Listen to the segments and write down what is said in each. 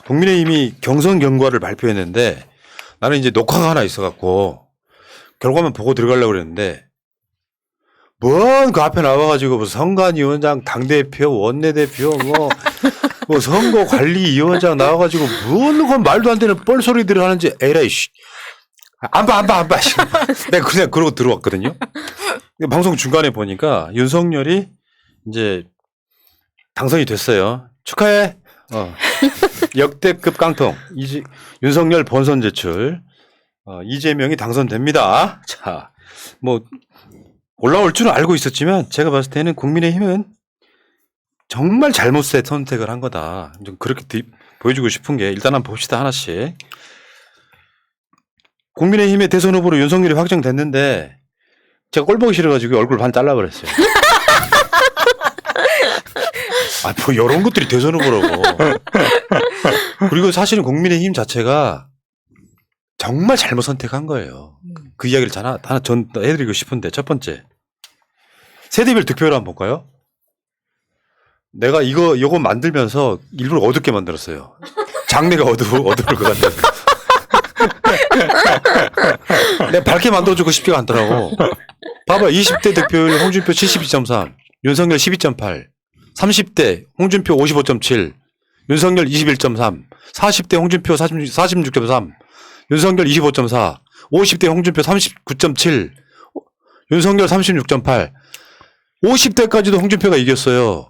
국민의힘이 경선 경과를 발표했는데 나는 이제 녹화가 하나 있어갖고 결과만 보고 들어가려고 그랬는데 뭔 그 앞에 나와가지고 뭐 선관위원장, 당대표, 원내대표 뭐 선거관리위원장 나와가지고 뭔 건 말도 안 되는 뻘소리들을 하는지 에라이 씨. 안 봐. 내가 그냥 그러고 들어왔거든요. 방송 중간에 보니까 윤석열이 이제 당선이 됐어요. 축하해. 역대급 깡통. 윤석열 본선 제출. 이재명이 당선됩니다. 자, 뭐 올라올 줄은 알고 있었지만 제가 봤을 때는 국민의힘은 정말 잘못된 선택을 한 거다. 좀 그렇게 보여주고 싶은 게 일단 한번 봅시다 하나씩. 국민의힘의 대선 후보로 윤석열이 확정됐는데 제가 꼴 보기 싫어가지고 얼굴 반 잘라버렸어요. 뭐 이런 것들이 대선 후보라고. 그리고 사실은 국민의힘 자체가 정말 잘못 선택한 거예요. 그 이야기를 하나 전 해드리고 싶은데 첫 번째 세대별 득표를 한번 볼까요? 내가 이거 만들면서 일부러 어둡게 만들었어요. 장래가 어두울 것 같아서. 내가 밝게 만들어주고 싶지가 않더라고. 봐봐. 20대 득표율 홍준표 72.3, 윤석열 12.8, 30대 홍준표 55.7, 윤석열 21.3, 40대 홍준표 46.3, 윤석열 25.4, 50대 홍준표 39.7, 윤석열 36.8, 50대까지도 홍준표가 이겼어요.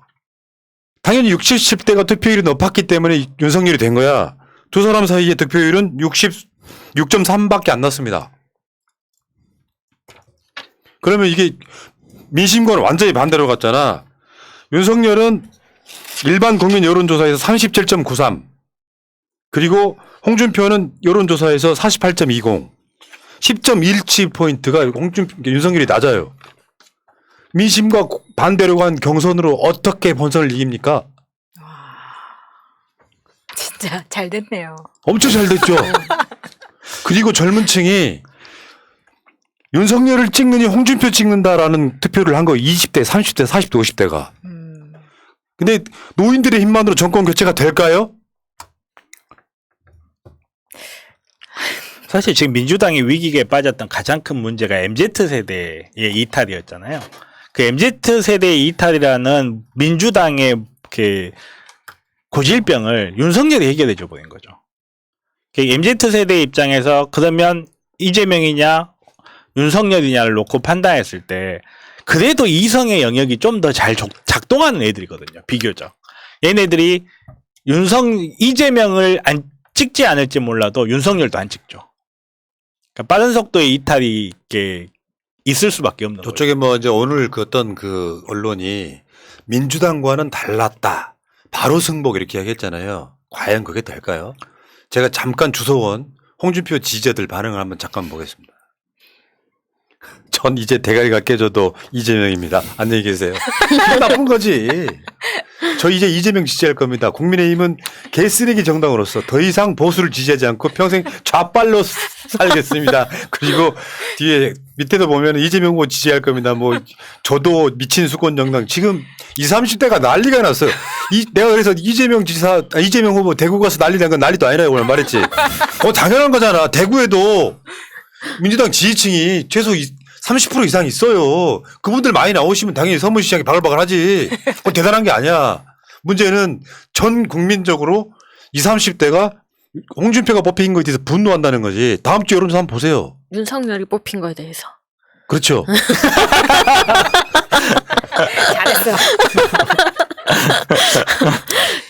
당연히 60, 70대가 득표율이 높았기 때문에 윤석열이 된 거야. 두 사람 사이의 득표율은 66.3밖에 안 났습니다. 그러면 이게 민심과는 완전히 반대로 갔잖아. 윤석열은 일반 국민 여론조사에서 37.93, 그리고 홍준표는 여론조사에서 48.20, 10.17포인트가 윤석열이 낮아요. 민심과 반대로 간 경선으로 어떻게 본선을 이깁니까? 진짜 잘 됐네요. 엄청 잘 됐죠. 그리고 젊은 층이 윤석열을 찍느니 홍준표 찍는다라는 투표를 한 거 20대, 30대, 40대, 50대가. 근데 노인들의 힘만으로 정권 교체가 될까요? 사실 지금 민주당이 위기에 빠졌던 가장 큰 문제가 MZ세대의 이탈이었잖아요. 그 MZ세대의 이탈이라는 민주당의 그 고질병을 윤석열이 해결해 줘 버린 거죠. MZ세대 입장에서 그러면 이재명이냐 윤석열이냐를 놓고 판단했을 때 그래도 이성의 영역이 좀 더 잘 작동하는 애들이거든요. 비교적. 얘네들이 이재명을 안 찍지 않을지 몰라도 윤석열도 안 찍죠. 그러니까 빠른 속도의 이탈이 이렇게 있을 수밖에 없는 거죠. 저쪽에 뭐 이제 오늘 그 어떤 그 언론이 민주당과는 달랐다. 바로 승복 이렇게 이야기했잖아요. 과연 그게 될까요? 제가 잠깐 주소원 홍준표 지지자들 반응을 한번 잠깐 보겠습니다. 전 이제 대가리가 깨져도 이재명입니다. 안녕히 계세요. 이거 나쁜 거지. 저 이제 이재명 지지할 겁니다. 국민의힘은 개쓰레기 정당으로서 더 이상 보수를 지지하지 않고 평생 좌빨로 살겠습니다. 그리고 뒤에 밑에도 보면 이재명 후보 지지할 겁니다. 뭐 저도 미친 수권 정당 지금 20, 30대가 난리가 났어요. 내가 그래서 이재명 후보 대구 가서 난리 난 건 난리도 아니라고 오늘 말했지. 당연한 거잖아. 대구에도 민주당 지지층이 최소 30% 이상 있어요. 그분들 많이 나오시면 당연히 서문시장이 바글바글 하지. 그건 대단한 게 아니야. 문제는 전 국민적으로 20, 30대가 홍준표가 뽑힌 거에 대해서 분노한다는 거지. 다음 주 여론조사 한번 보세요. 윤석열이 뽑힌 거에 대해서. 그렇죠. 잘했어.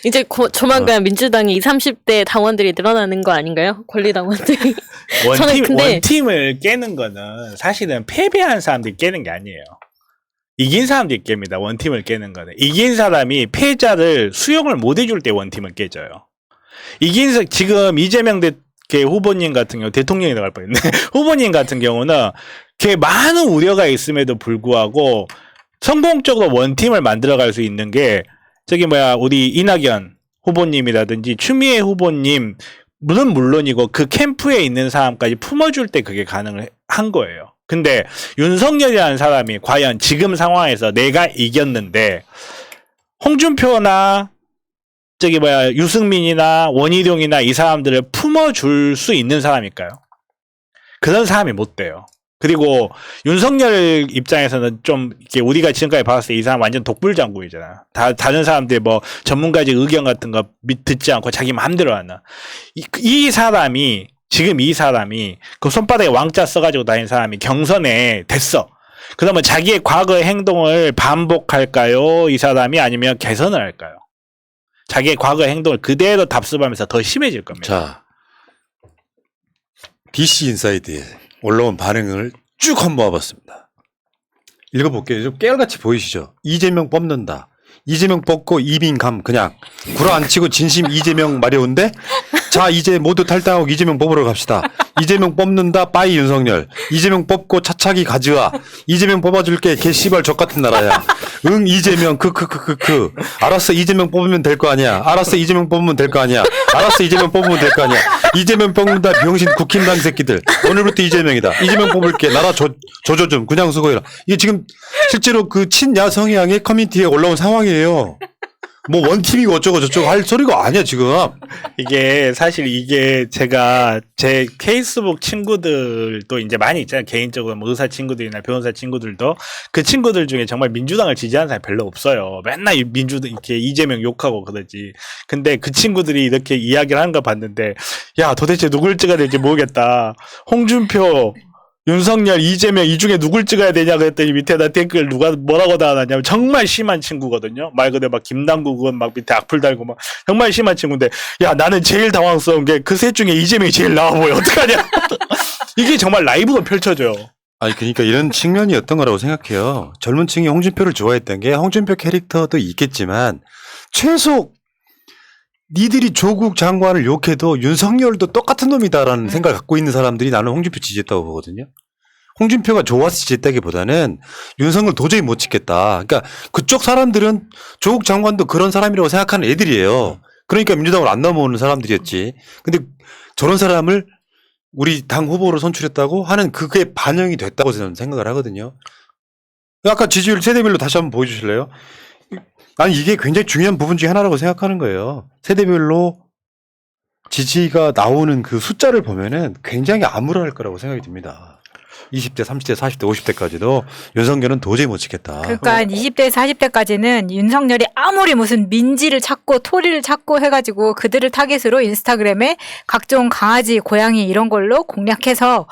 이제 조만간 민주당이 20, 30대 당원들이 늘어나는 거 아닌가요? 권리당원들이. 원팀을 깨는 거는 사실은 패배한 사람들이 깨는 게 아니에요. 이긴 사람들이 깹니다. 원팀을 깨는 거는. 이긴 사람이 패자를 수용을 못 해줄 때 원팀을 깨져요. 지금 이재명 후보님 같은 경우, 대통령이 나갈 뻔했네. 후보님 같은 경우는 많은 우려가 있음에도 불구하고 성공적으로 원팀을 만들어갈 수 있는 게 우리 이낙연 후보님이라든지 추미애 후보님 물론이고 그 캠프에 있는 사람까지 품어줄 때 그게 가능을 한 거예요. 근데 윤석열이라는 사람이 과연 지금 상황에서 내가 이겼는데 홍준표나 유승민이나 원희룡이나 이 사람들을 품어줄 수 있는 사람일까요? 그런 사람이 못 돼요. 그리고 윤석열 입장에서는 좀 이렇게 우리가 지금까지 봤을 때 이 사람 완전 독불장군이잖아. 다른 사람들 뭐 전문가직 의견 같은 거 듣지 않고 자기 마음대로 하나. 지금 이 사람이 그 손바닥에 왕자 써가지고 다니는 사람이 경선에 됐어. 그러면 자기의 과거의 행동을 반복할까요? 이 사람이 아니면 개선을 할까요? 자기의 과거의 행동을 그대로 답습하면서 더 심해질 겁니다. 자, DC 인사이드에 올라온 반응을 쭉 한번 모아봤습니다. 읽어볼게요. 좀 깨알같이 보이시죠? 이재명 뽑는다. 이재명 뽑고 이민감 그냥 구라안치고 진심 이재명 마려운데 자 이제 모두 탈당하고 이재명 뽑으러 갑시다. 이재명 뽑는다 빠이 윤석열. 이재명 뽑고 차차기 가즈아. 이재명 뽑아줄게 개 씨발 족같은 나라야. 응 이재명 크크크크크. 알았어 이재명 뽑으면 될 거 아니야. 알았어 이재명 뽑으면 될 거 아니야. 알았어 이재명 뽑으면 될 거 아니야. 이재명 뽑는다 병신 국힘당 새끼들. 오늘부터 이재명이다. 이재명 뽑을게. 나라 조조 좀 그냥 수고해라. 이게 지금 실제로 그 친야 성향의 커뮤니티에 올라온 상황이에요. 뭐 원팀이고 어쩌고 저쩌고 할 소리가 아니야 지금. 이게 제가 제 페이스북 친구들도 이제 많이 있잖아요. 개인적으로 뭐 의사 친구들이나 변호사 친구들도 그 친구들 중에 정말 민주당을 지지하는 사람이 별로 없어요. 맨날 이렇게 이재명 욕하고 그러지. 근데 그 친구들이 이렇게 이야기를 하는 거 봤는데 야 도대체 누굴 찍어야 될지 모르겠다. 홍준표 윤석열, 이재명 이 중에 누굴 찍어야 되냐 그랬더니 밑에다 댓글 누가 뭐라고 달았냐면 정말 심한 친구거든요. 말 그대로 막 김남국은 막 밑에 악플 달고 막 정말 심한 친구인데 야 나는 제일 당황스러운 게 그 셋 중에 이재명이 제일 나와 보여. 어떡하냐. 이게 정말 라이브로 펼쳐져요. 아니 그러니까 이런 측면이었던 거라고 생각해요. 젊은 층이 홍준표를 좋아했던 게 홍준표 캐릭터도 있겠지만 최소 니들이 조국 장관을 욕해도 윤석열도 똑같은 놈이다라는 생각을 갖고 있는 사람들이 나는 홍준표 지지했다고 보거든요. 홍준표가 좋아서 지지했다기보다는 윤석열 도저히 못 찍겠다. 그러니까 그쪽 사람들은 조국 장관도 그런 사람이라고 생각하는 애들이에요. 그러니까 민주당을 안 넘어오는 사람들이었지. 근데 저런 사람을 우리 당 후보로 선출했다고 하는 그게 반영이 됐다고 저는 생각을 하거든요. 아까 지지율 세대별로 다시 한번 보여주실래요? 아니 이게 굉장히 중요한 부분 중에 하나라고 생각하는 거예요. 세대별로 지지가 나오는 그 숫자를 보면은 굉장히 암울할 거라고 생각이 듭니다. 20대, 30대, 40대, 50대까지도 윤석열은 도저히 못 지겠다. 그러니까 20대, 40대까지는 윤석열이 아무리 무슨 민지를 찾고 토리를 찾고 해가지고 그들을 타겟으로 인스타그램에 각종 강아지, 고양이 이런 걸로 공략해서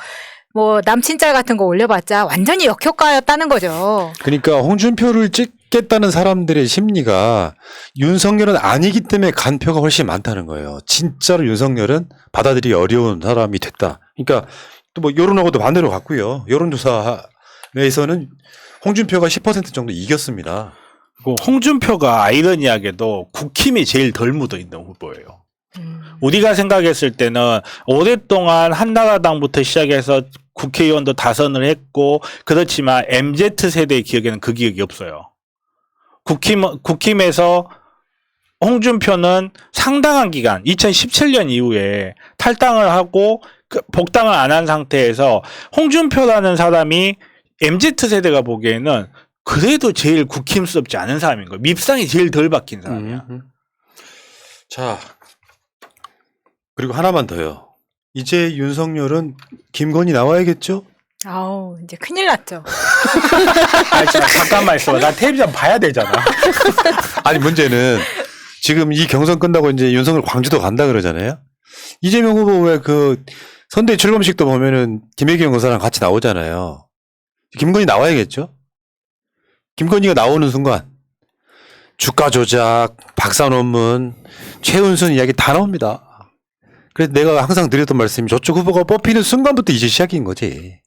뭐 남친짤 같은 거 올려봤자 완전히 역효과였다는 거죠. 그러니까 홍준표를 찍겠다는 사람들의 심리가 윤석열은 아니기 때문에 간 표가 훨씬 많다는 거예요. 진짜로 윤석열은 받아들이기 어려운 사람이 됐다. 그러니까 또 뭐 여론하고도 반대로 갔고요. 여론조사에서는 홍준표가 10% 정도 이겼습니다. 홍준표가 아이러니하게도 국힘이 제일 덜 묻어 있는 후보예요. 우리가 생각했을 때는 오랫동안 한나라당부터 시작해서 국회의원도 다선을 했고 그렇지만 MZ세대의 기억에는 그 기억이 없어요. 국힘에서 홍준표는 상당한 기간 2017년 이후에 탈당을 하고 복당을 안 한 상태에서 홍준표라는 사람이 MZ세대가 보기에는 그래도 제일 국힘스럽지 않은 사람인 거예요. 밉상이 제일 덜 박힌 사람이야. 자 그리고 하나만 더요. 이제 윤석열은 김건희 나와야겠죠? 아우 이제 큰일 났죠. 아니, 잠깐만 있어봐. 나 텔레비전 봐야 되잖아. 아니 문제는 지금 이 경선 끝나고 이제 윤석열 광주도 간다 그러잖아요. 이재명 후보 왜 그 선대위 출범식도 보면은 김혜경 의사랑 같이 나오잖아요. 김건희 나와야겠죠? 김건희가 나오는 순간 주가 조작, 박사 논문, 최은순 이야기 다 나옵니다. 그래서 내가 항상 드렸던 말씀이 저쪽 후보가 뽑히는 순간부터 이제 시작인 거지.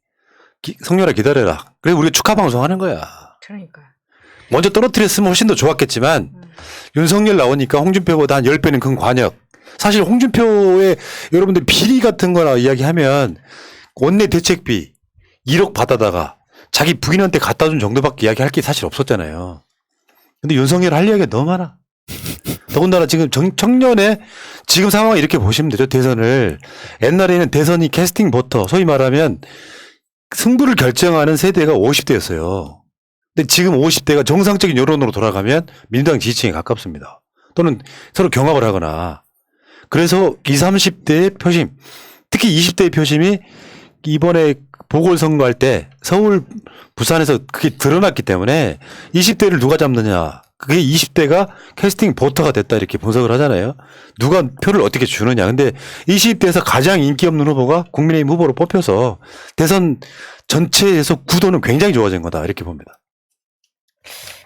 성렬아 기다려라. 그래 우리가 축하 방송하는 거야. 그러니까. 먼저 떨어뜨렸으면 훨씬 더 좋았겠지만 윤석열 나오니까 홍준표보다 한 10배는 큰 관역. 사실 홍준표의 여러분들 비리 같은 거나 이야기하면 원내 대책비 1억 받아다가 자기 부인한테 갖다 준 정도밖에 이야기할 게 사실 없었잖아요. 근데 윤석열 할 이야기가 너무 많아. 더군다나 지금 청년의 지금 상황을 이렇게 보시면 되죠. 대선을. 옛날에는 대선이 캐스팅 보터 소위 말하면 승부를 결정하는 세대가 50대였어요. 근데 지금 50대가 정상적인 여론으로 돌아가면 민주당 지지층에 가깝습니다. 또는 서로 경합을 하거나 그래서 20, 30대의 표심, 특히 20대의 표심이 이번에 보궐선거할 때 서울, 부산에서 그게 드러났기 때문에 20대를 누가 잡느냐. 그게 20대가 캐스팅 보터가 됐다 이렇게 분석을 하잖아요. 누가 표를 어떻게 주느냐. 근데 20대에서 가장 인기 없는 후보가 국민의힘 후보로 뽑혀서 대선 전체에서 구도는 굉장히 좋아진 거다 이렇게 봅니다.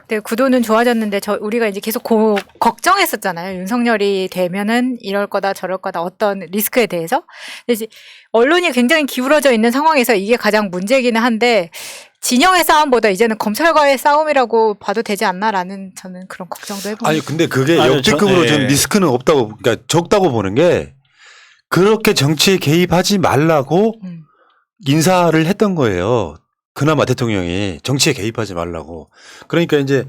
네, 구도는 좋아졌는데 우리가 이제 계속 걱정했었잖아요. 윤석열이 되면은 이럴 거다 저럴 거다 어떤 리스크에 대해서. 근데 이제 언론이 굉장히 기울어져 있는 상황에서 이게 가장 문제기는 한데 진영의 싸움보다 이제는 검찰과의 싸움이라고 봐도 되지 않나라는 저는 그런 걱정도 해봅니다. 아니 근데 그게 아니, 역대급으로 예. 전 리스크는 없다고 그러니까 적다고 보는 게 그렇게 정치에 개입하지 말라고 인사를 했던 거예요. 그나마 대통령이 정치에 개입하지 말라고. 그러니까 이제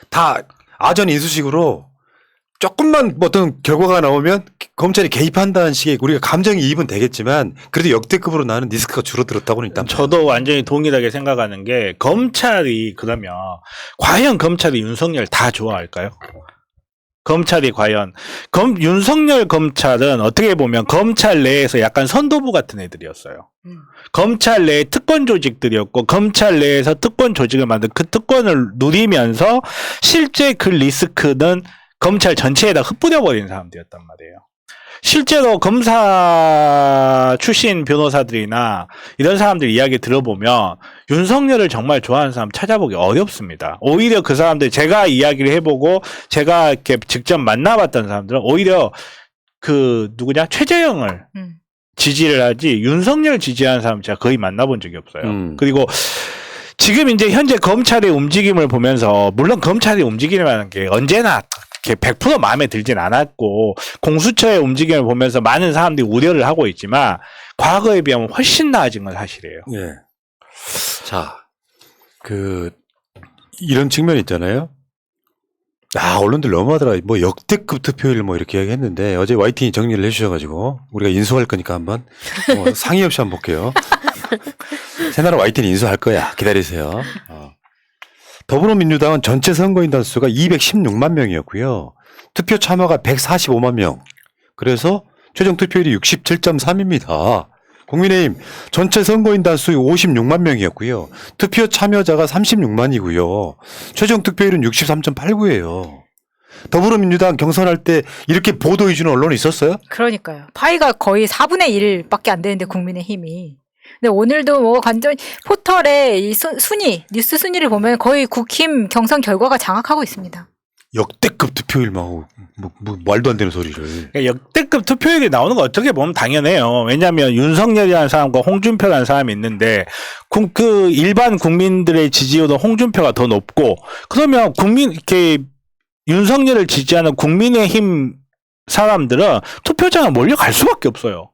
다 아전 인수식으로 조금만 어떤 결과가 나오면 검찰이 개입한다는 식의 우리가 감정이입은 되겠지만 그래도 역대급으로 나는 리스크가 줄어들었다고는 일단 저도 완전히 동일하게 생각하는 게 검찰이 그러면 과연 검찰이 윤석열 다 좋아할까요? 검찰이 과연 윤석열 검찰은 어떻게 보면 검찰 내에서 약간 선도부 같은 애들이었어요. 검찰 내에 특권 조직들이었고 검찰 내에서 특권 조직을 만든 그 특권을 누리면서 실제 그 리스크는 검찰 전체에다 흩뿌려버린 사람들이었단 말이에요. 실제로 검사 출신 변호사들이나 이런 사람들 이야기 들어보면 윤석열을 정말 좋아하는 사람 찾아보기 어렵습니다. 오히려 그 사람들 제가 이야기를 해보고 제가 이렇게 직접 만나봤던 사람들은 오히려 그 누구냐 최재형을 지지를 하지 윤석열 지지하는 사람 제가 거의 만나본 적이 없어요. 그리고 지금 이제 현재 검찰의 움직임을 보면서 물론 검찰의 움직임이라는 게 언제나 100% 마음에 들진 않았고 공수처의 움직임을 보면서 많은 사람들이 우려를 하고 있지만 과거에 비하면 훨씬 나아진 건 사실이에요. 예. 자, 이런 측면이 있잖아요. 언론들 너무하더라. 뭐 역대급 투표율 뭐 이렇게 얘기했는데 어제 YTN이 정리를 해주셔가지고 우리가 인수할 거니까 한번 상의 없이 한번 볼게요. 새나라 YTN 인수할 거야. 기다리세요. 더불어민주당은 전체 선거인단 수가 216만 명이었고요. 투표 참여가 145만 명. 그래서 최종 투표율이 67.3입니다. 국민의힘 전체 선거인단 수 56만 명이었고요. 투표 참여자가 36만이고요. 최종 투표율은 63.89예요. 더불어민주당 경선할 때 이렇게 보도해 주는 언론이 있었어요? 그러니까요. 파이가 거의 4분의 1밖에 안 되는데 국민의힘이. 근데 오늘도 뭐 완전 포털에 이 뉴스 순위를 보면 거의 국힘 경선 결과가 장악하고 있습니다. 역대급 투표율만 뭐 말도 안 되는 소리를. 그러니까 역대급 투표율이 나오는 거 어떻게 보면 당연해요. 왜냐하면 윤석열이라는 사람과 홍준표라는 사람이 있는데 그 일반 국민들의 지지율은 홍준표가 더 높고 그러면 이렇게 윤석열을 지지하는 국민의힘 사람들은 투표장에 몰려갈 수밖에 없어요.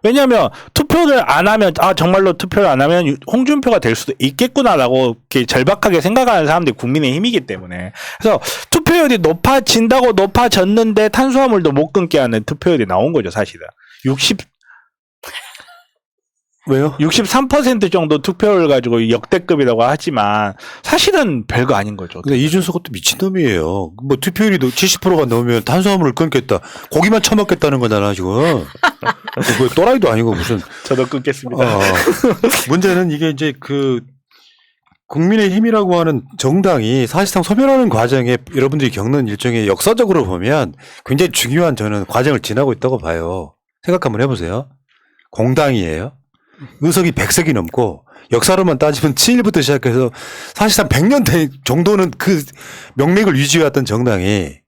왜냐하면 투표를 안 하면 정말로 투표를 안 하면 홍준표가 될 수도 있겠구나라고 이렇게 절박하게 생각하는 사람들이 국민의힘이기 때문에 그래서 투표율이 높아졌는데 탄수화물도 못 끊게 하는 투표율이 나온 거죠 사실은. 63% 정도 투표를 가지고 역대급이라고 하지만 사실은 별거 아닌 거죠. 근데 이준석 것도 미친놈이에요. 뭐 투표율이 70%가 넘으면 탄수화물을 끊겠다. 고기만 처먹겠다는 거잖아 지금. 그 또라이도 아니고 무슨. 저도 끊겠습니다. 문제는 이게 이제 국민의힘이라고 하는 정당이 사실상 소멸하는 과정에 여러분들이 겪는 일종의 역사적으로 보면 굉장히 중요한 저는 과정을 지나고 있다고 봐요. 생각 한번 해보세요. 공당이에요. 의석이 100석이 넘고 역사로만 따지면 7일부터 시작해서 사실상 100년 정도는 그 명맥을 유지해왔던 정당이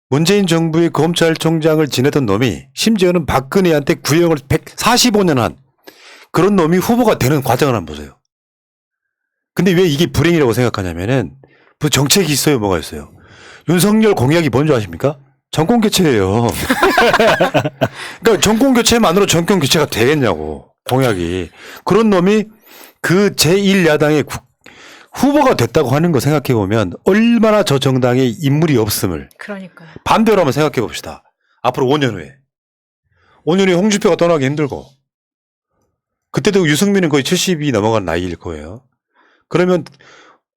문재인 정부의 검찰총장을 지내던 놈이 심지어는 박근혜한테 구형을 145년 한 그런 놈이 후보가 되는 과정을 한번 보세요. 근데 왜 이게 불행이라고 생각하냐면은 그 정책이 있어요. 뭐가 있어요. 윤석열 공약이 뭔지 아십니까? 정권 교체예요. 그러니까 정권 교체만으로 정권 교체가 되겠냐고 공약이. 그런 놈이 그 제1야당의 후보가 됐다고 하는 거 생각해 보면 얼마나 저 정당에 인물이 없음을. 그러니까요. 반대로 한번 생각해 봅시다. 앞으로 5년 후에. 5년 후에 홍준표가 떠나기 힘들고 그때도 유승민은 거의 70이 넘어간 나이일 거예요. 그러면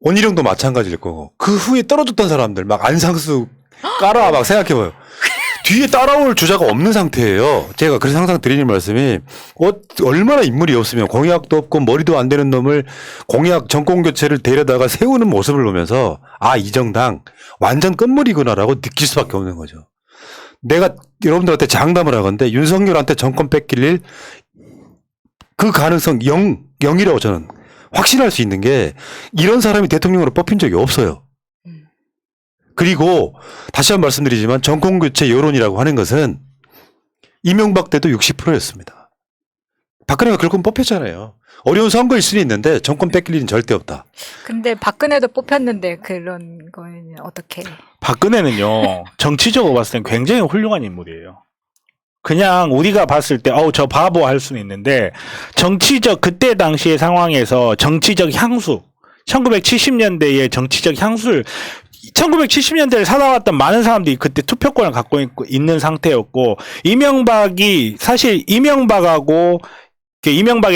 원희룡도 마찬가지일 거고 그 후에 떨어졌던 사람들 막 안상수 까라 막 생각해봐요. 뒤에 따라올 주자가 없는 상태예요. 제가 그래서 항상 드리는 말씀이 얼마나 인물이 없으면 공약도 없고 머리도 안 되는 놈을 공약 정권 교체를 데려다가 세우는 모습을 보면서 아, 이 정당 완전 끝물이구나라고 느낄 수밖에 없는 거죠. 내가 여러분들한테 장담을 하건데 윤석열한테 정권 뺏길 일 그 가능성 0이라고 저는 확신할 수 있는 게 이런 사람이 대통령으로 뽑힌 적이 없어요. 그리고 다시 한번 말씀드리지만 정권교체 여론이라고 하는 것은 이명박 때도 60%였습니다. 박근혜가 결국은 뽑혔잖아요. 어려운 선거일 수는 있는데 정권 뺏길 일은 절대 없다. 근데 박근혜도 뽑혔는데 그런 거는 어떻게? 박근혜는요 정치적으로 봤을 땐 굉장히 훌륭한 인물이에요. 그냥 우리가 봤을 때 저 바보 할 수는 있는데 정치적 그때 당시의 상황에서 정치적 향수 1970년대의 정치적 향수를 1970년대를 살아왔던 많은 사람들이 그때 투표권을 갖고 있는 상태였고 이명박이 사실 이명박이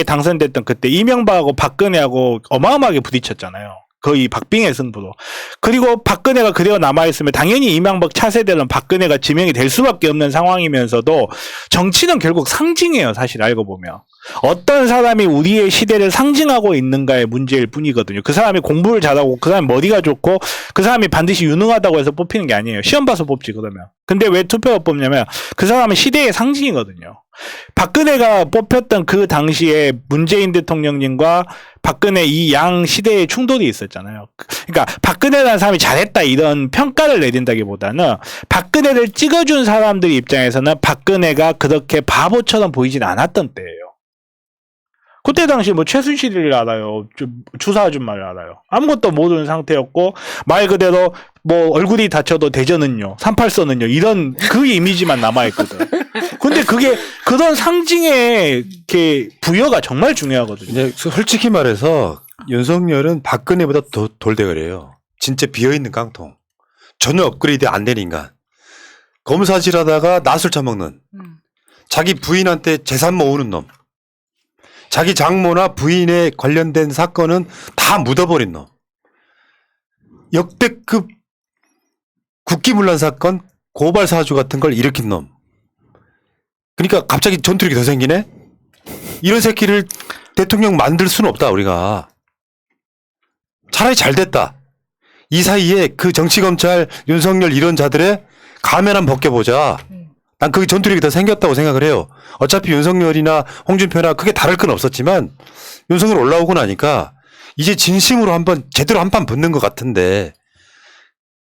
당선됐던 그때 이명박하고 박근혜하고 어마어마하게 부딪혔잖아요. 거의 박빙의 승부로. 그리고 박근혜가 그대로 남아있으면 당연히 이명박 차세대는 박근혜가 지명이 될 수밖에 없는 상황이면서도 정치는 결국 상징이에요. 사실 알고 보면. 어떤 사람이 우리의 시대를 상징하고 있는가의 문제일 뿐이거든요. 그 사람이 공부를 잘하고 그 사람이 머리가 좋고 그 사람이 반드시 유능하다고 해서 뽑히는 게 아니에요. 시험 봐서 뽑지 그러면. 근데 왜 투표가 뽑냐면 그 사람은 시대의 상징이거든요. 박근혜가 뽑혔던 그 당시에 문재인 대통령님과 박근혜 이 양 시대의 충돌이 있었잖아요. 그러니까 박근혜라는 사람이 잘했다 이런 평가를 내린다기보다는 박근혜를 찍어준 사람들 입장에서는 박근혜가 그렇게 바보처럼 보이진 않았던 때예요. 그때 당시 뭐 최순실을 알아요. 주사 아줌마를 알아요. 아무것도 모르는 상태였고 말 그대로 뭐 얼굴이 다쳐도 대전은요. 38선은요. 이런 그 이미지만 남아있거든. 근데 그게 그런 상징의 이렇게 부여가 정말 중요하거든요. 근데 솔직히 말해서 윤석열은 박근혜보다 더 돌대가리예요. 진짜 비어있는 깡통. 전혀 업그레이드 안 된 인간. 검사질하다가 낯을 처먹는. 자기 부인한테 재산 모으는 놈. 자기 장모나 부인에 관련된 사건은 다 묻어버린 놈. 역대급 국기문란 사건, 고발 사주 같은 걸 일으킨 놈. 그러니까 갑자기 전투력이 더 생기네? 이런 새끼를 대통령 만들 수는 없다, 우리가. 차라리 잘 됐다. 이 사이에 그 정치검찰, 윤석열 이런 자들의 가면 한번 벗겨보자. 난 그게 전투력이 더 생겼다고 생각을 해요. 어차피 윤석열이나 홍준표나 크게 다를 건 없었지만 윤석열 올라오고 나니까 이제 진심으로 한번 제대로 한 판 붙는 것 같은데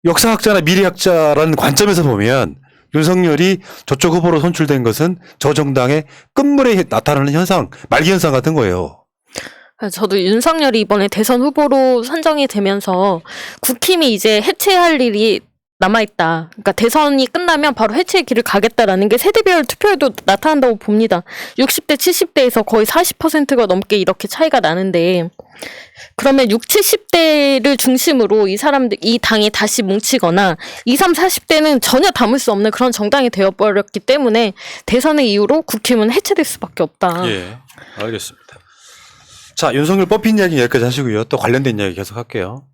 역사학자나 미래학자라는 관점에서 보면 윤석열이 저쪽 후보로 선출된 것은 저 정당의 끝물에 나타나는 현상, 말기현상 같은 거예요. 저도 윤석열이 이번에 대선 후보로 선정이 되면서 국힘이 이제 해체할 일이 남아있다. 그러니까 대선이 끝나면 바로 해체의 길을 가겠다라는 게 세대별 투표에도 나타난다고 봅니다. 60대, 70대에서 거의 40%가 넘게 이렇게 차이가 나는데 그러면 60, 70대를 중심으로 이 사람들, 이 당이 다시 뭉치거나 20, 30, 40대는 전혀 담을 수 없는 그런 정당이 되어버렸기 때문에 대선의 이후로 국힘은 해체될 수밖에 없다. 예, 알겠습니다. 자, 윤석열 뽑힌 이야기 여기까지 하시고요. 또 관련된 이야기 계속 할게요.